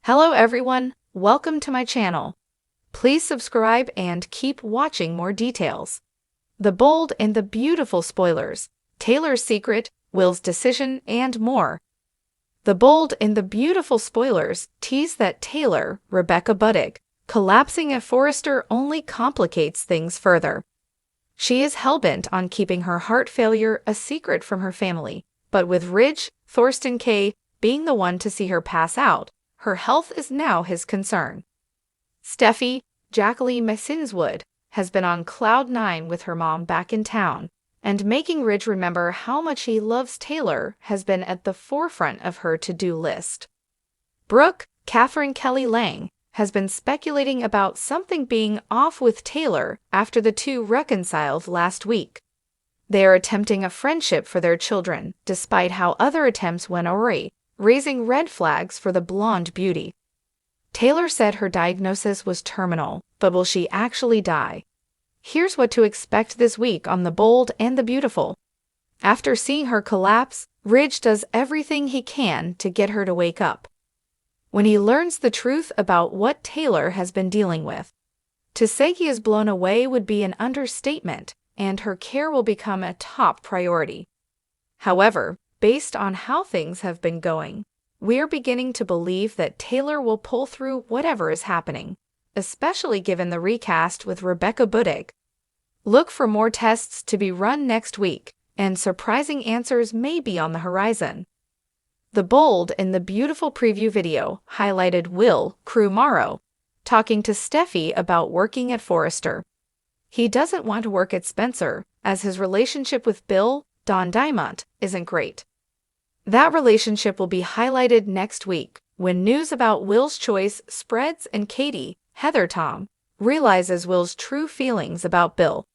Hello everyone, welcome to my channel. Please subscribe and keep watching more details. The bold and the beautiful spoilers, Taylor's secret, Will's decision, and more. The bold and the beautiful spoilers tease that Taylor, Rebecca Buddig, collapsing at Forrester only complicates things further. She is hellbent on keeping her heart failure a secret from her family, but with Ridge, Thorsten K. being the one to see her pass out, her health is now his concern. Steffi, Jacqueline Messinswood, has been on cloud nine with her mom back in town, and making Ridge remember how much he loves Taylor has been at the forefront of her to-do list. Brooke, Catherine Kelly Lang, has been speculating about something being off with Taylor after the two reconciled last week. They are attempting a friendship for their children, despite how other attempts went awry, raising red flags for the blonde beauty. Taylor said her diagnosis was terminal, but will she actually die? Here's what to expect this week on The Bold and the Beautiful. After seeing her collapse, Ridge does everything he can to get her to wake up. When he learns the truth about what Taylor has been dealing with, to say he is blown away would be an understatement, and her care will become a top priority. However, based on how things have been going, we're beginning to believe that Taylor will pull through whatever is happening, especially given the recast with Rebecca Buddig. Look for more tests to be run next week, and surprising answers may be on the horizon. The Bold and the Beautiful preview video highlighted Will Morrow talking to Steffi about working at Forrester. He doesn't want to work at Spencer, as his relationship with Bill, Don Diamond, isn't great. That relationship will be highlighted next week when news about Will's choice spreads and Katie, Heather Tom, realizes Will's true feelings about Bill.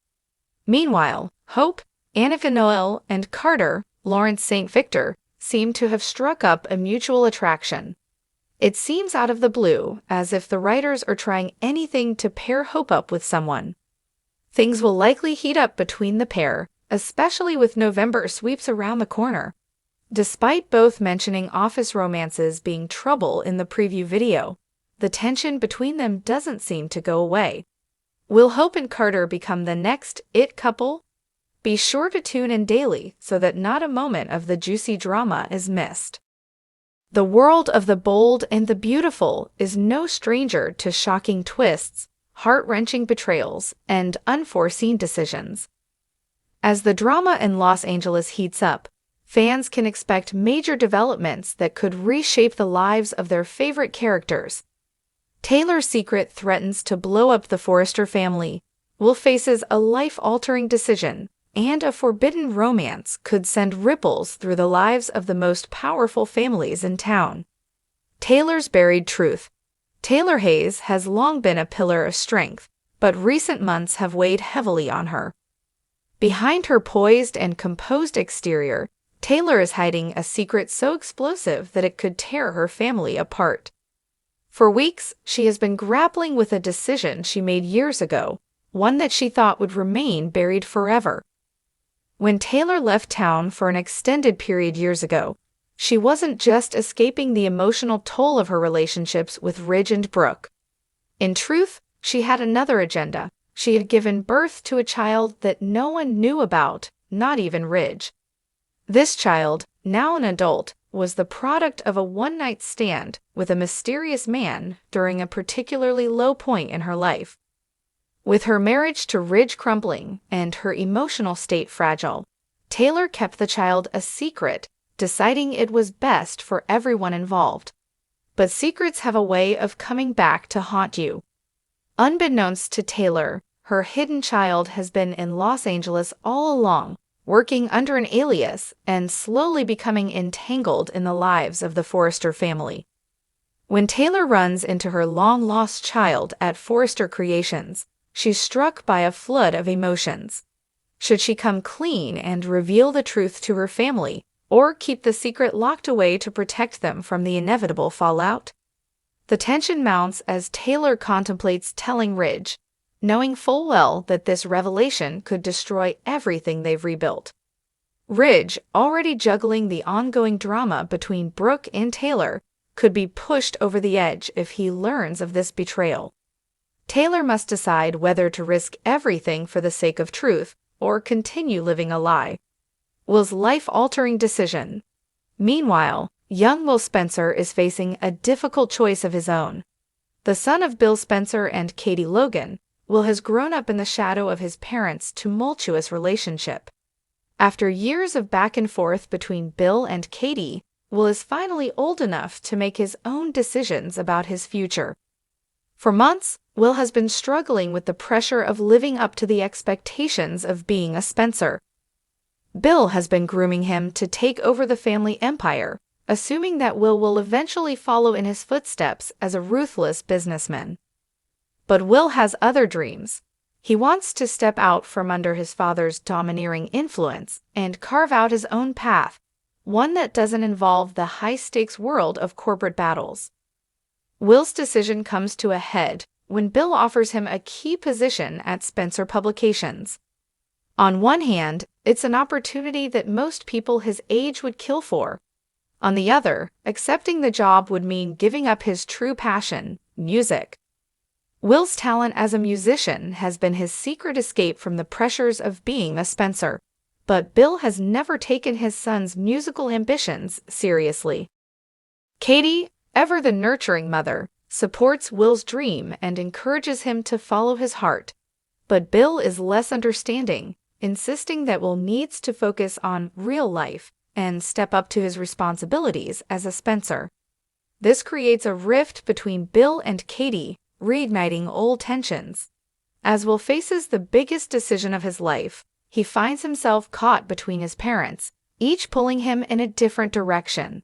Meanwhile, Hope, Annika Noel, and Carter, Lawrence St. Victor, seem to have struck up a mutual attraction. It seems out of the blue, as if the writers are trying anything to pair Hope up with someone. Things will likely heat up between the pair, especially with November sweeps around the corner. Despite both mentioning office romances being trouble in the preview video, the tension between them doesn't seem to go away. Will Hope and Carter become the next it couple? Be sure to tune in daily so that not a moment of the juicy drama is missed. The world of the bold and the beautiful is no stranger to shocking twists, heart-wrenching betrayals, and unforeseen decisions. As the drama in Los Angeles heats up, fans can expect major developments that could reshape the lives of their favorite characters. Taylor's secret threatens to blow up the Forrester family. Will faces a life-altering decision, and a forbidden romance could send ripples through the lives of the most powerful families in town. Taylor's buried truth. Taylor Hayes has long been a pillar of strength, but recent months have weighed heavily on her. Behind her poised and composed exterior, Taylor is hiding a secret so explosive that it could tear her family apart. For weeks, she has been grappling with a decision she made years ago, one that she thought would remain buried forever. When Taylor left town for an extended period years ago, she wasn't just escaping the emotional toll of her relationships with Ridge and Brooke. In truth, she had another agenda. She had given birth to a child that no one knew about, not even Ridge. This child, now an adult, was the product of a one-night stand with a mysterious man during a particularly low point in her life. With her marriage to Ridge crumbling and her emotional state fragile, Taylor kept the child a secret, deciding it was best for everyone involved. But secrets have a way of coming back to haunt you. Unbeknownst to Taylor, her hidden child has been in Los Angeles all along, working under an alias and slowly becoming entangled in the lives of the Forrester family. When Taylor runs into her long-lost child at Forrester Creations, she's struck by a flood of emotions. Should she come clean and reveal the truth to her family, or keep the secret locked away to protect them from the inevitable fallout? The tension mounts as Taylor contemplates telling Ridge, knowing full well that this revelation could destroy everything they've rebuilt. Ridge, already juggling the ongoing drama between Brooke and Taylor, could be pushed over the edge if he learns of this betrayal. Taylor must decide whether to risk everything for the sake of truth or continue living a lie. Will's life-altering decision. Meanwhile, young Will Spencer is facing a difficult choice of his own. The son of Bill Spencer and Katie Logan, Will has grown up in the shadow of his parents' tumultuous relationship. After years of back and forth between Bill and Katie, Will is finally old enough to make his own decisions about his future. For months, Will has been struggling with the pressure of living up to the expectations of being a Spencer. Bill has been grooming him to take over the family empire, assuming that Will will eventually follow in his footsteps as a ruthless businessman. But Will has other dreams. He wants to step out from under his father's domineering influence and carve out his own path, one that doesn't involve the high-stakes world of corporate battles. Will's decision comes to a head when Bill offers him a key position at Spencer Publications. On one hand, it's an opportunity that most people his age would kill for. On the other, accepting the job would mean giving up his true passion, music. Will's talent as a musician has been his secret escape from the pressures of being a Spencer, but Bill has never taken his son's musical ambitions seriously. Katie, ever the nurturing mother, supports Will's dream and encourages him to follow his heart. But Bill is less understanding, insisting that Will needs to focus on real life and step up to his responsibilities as a Spencer. This creates a rift between Bill and Katie, reigniting old tensions. As Will faces the biggest decision of his life, he finds himself caught between his parents, each pulling him in a different direction.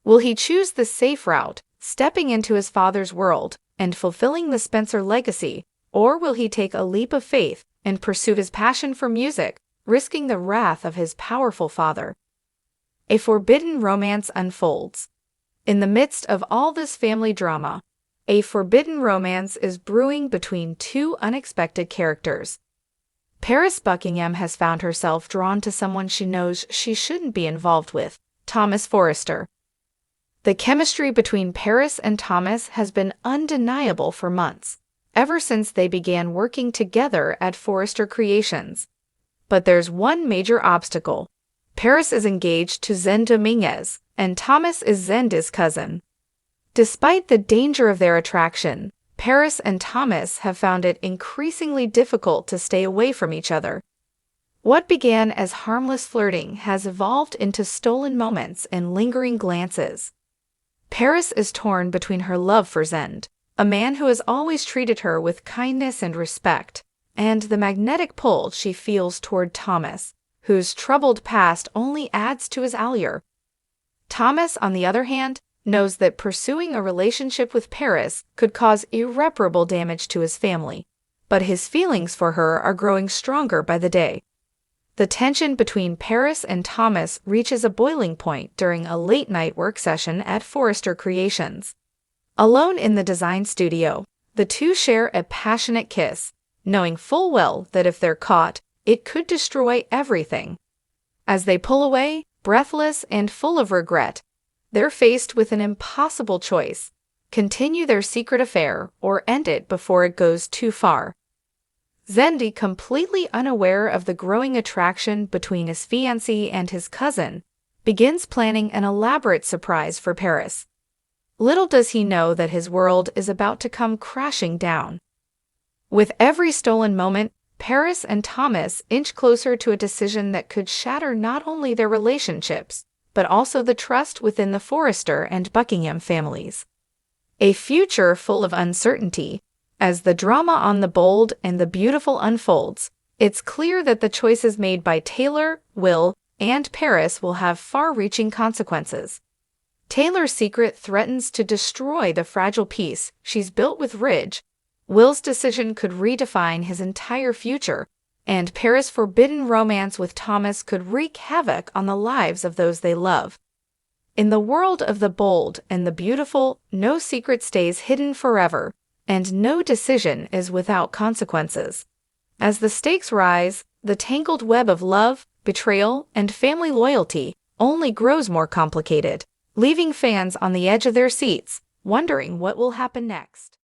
Will he choose the safe route, stepping into his father's world and fulfilling the Spencer legacy, or will he take a leap of faith and pursue his passion for music, risking the wrath of his powerful father? A forbidden romance unfolds. In the midst of all this family drama, a forbidden romance is brewing between two unexpected characters. Paris Buckingham has found herself drawn to someone she knows she shouldn't be involved with, Thomas Forrester. The chemistry between Paris and Thomas has been undeniable for months, ever since they began working together at Forrester Creations. But there's one major obstacle. Paris is engaged to Zen Dominguez, and Thomas is Zenda's cousin. Despite the danger of their attraction, Paris and Thomas have found it increasingly difficult to stay away from each other. What began as harmless flirting has evolved into stolen moments and lingering glances. Paris is torn between her love for Zend, a man who has always treated her with kindness and respect, and the magnetic pull she feels toward Thomas, whose troubled past only adds to his allure. Thomas, on the other hand, knows that pursuing a relationship with Paris could cause irreparable damage to his family, but his feelings for her are growing stronger by the day. The tension between Paris and Thomas reaches a boiling point during a late-night work session at Forrester Creations. Alone in the design studio, the two share a passionate kiss, knowing full well that if they're caught, it could destroy everything. As they pull away, breathless and full of regret, they're faced with an impossible choice: continue their secret affair or end it before it goes too far. Zendi, completely unaware of the growing attraction between his fiancée and his cousin, begins planning an elaborate surprise for Paris. Little does he know that his world is about to come crashing down. With every stolen moment, Paris and Thomas inch closer to a decision that could shatter not only their relationships, but also the trust within the Forrester and Buckingham families. A future full of uncertainty. As the drama on The Bold and the Beautiful unfolds, it's clear that the choices made by Taylor, Will, and Paris will have far-reaching consequences. Taylor's secret threatens to destroy the fragile peace she's built with Ridge. Will's decision could redefine his entire future, and Paris' forbidden romance with Thomas could wreak havoc on the lives of those they love. In the world of The Bold and the Beautiful, no secret stays hidden forever, and no decision is without consequences. As the stakes rise, the tangled web of love, betrayal, and family loyalty only grows more complicated, leaving fans on the edge of their seats, wondering what will happen next.